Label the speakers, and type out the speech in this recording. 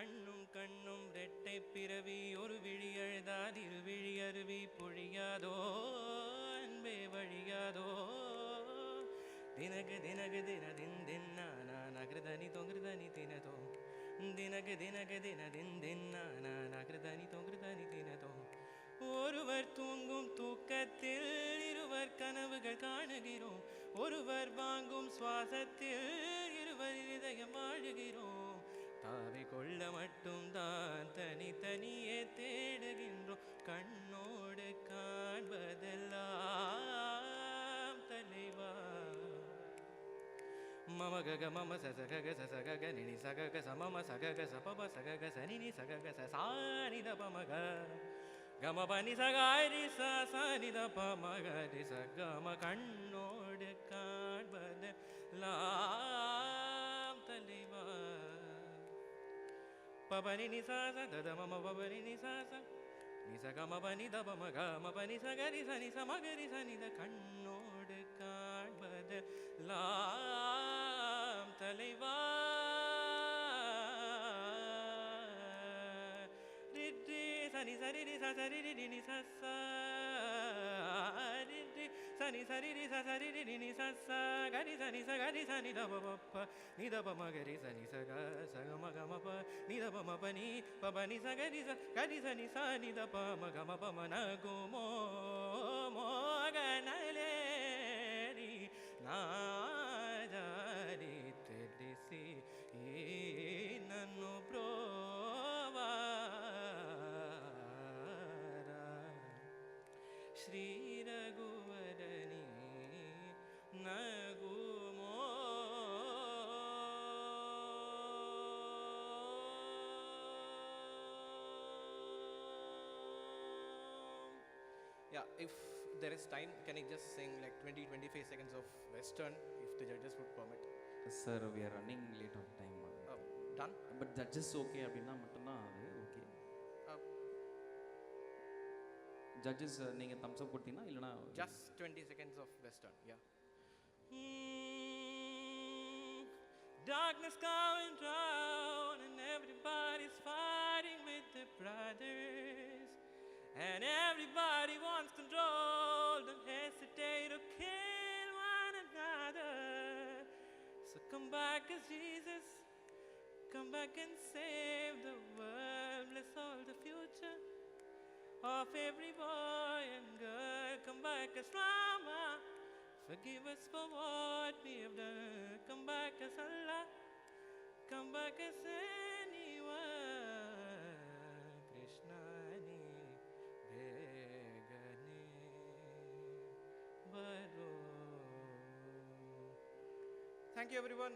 Speaker 1: கண்ணும் கண்ணும் ரெட்டை பிறவி ஒரு விழி அழுதால் இருவிழி அருவி பொழியாதோ அன்பே வழியாதோ தினகு தினகு தின தின் தின்னானா நகிருதனி தொங்கிருதனி தினதோ தினகு தினகு தின தின் தின்னானா நகிருதனி தொங்கிருதனி தினதோ ஒருவர் தூங்கும் தூக்கத்தில் இருவர் கனவுகள் காணுகிறோம் ஒருவர் வாங்கும் சுவாசத்தில் இருவர் இதயம் வாழுகிறோம் தாவி கொள்ள மட்டும் தான் தனித்தனியே தேடுகின்றோம் கண்ணோடு காண்பதெல்லாம் தலைவா மம கக மம சசக சசக நினி சக சமம சக சபப சக சனினி சக சானித பமக கம பனி சகாரி சானித பமகரி சகம கண்ணோடு காண்பதெல்லாம் தலைவா பபனி நிசாச தத மம பபனி நிசாச நிசகம பனி தபம கம பனி சகரி சனி சமகரி சனித கண்ணோடு காண்பதெல்லாம் தலைவா ரிட்ரி சனி சரி ரி சரி ரி நி சசா ரிட்ரி சனி சரி ரி சரி ரி நி சசா கரி சனி சகரி சனி தபபப்ப நிதப மகரி சனி சக சகம கமப நிதப மபனி பபனி சகரி கரி சனி சனி தப மகம பமன குமோ மோகனலேரி நாஜாரி ತಿಳಿಸಿ ನನ್ನು ಪ್ರೋವಾರ Shri ರಘುವರನಿ ನಗುಮೋ Yeah, if there is time, can I just sing like 20-25 seconds of Western if the judges would permit?
Speaker 2: Sir, we are running late on time.
Speaker 1: Done?
Speaker 2: But judges okay அப்படின்னா மட்டும்தான் அது ஓகே. Judges நீங்க thumbs up கொடுத்தீங்கன்னா இல்லனா
Speaker 1: just 20 seconds of Western, yeah. Darkness going down and everybody's fighting with their brothers. And everybody wants control, don't hesitate to kill one another. So come back as Jesus, come back and save the world, bless all the future of every boy and girl. Come back as Rama, forgive us for what we have done. Come back as Allah, come back as anyone. Krishna ni begane baro. Thank you everyone.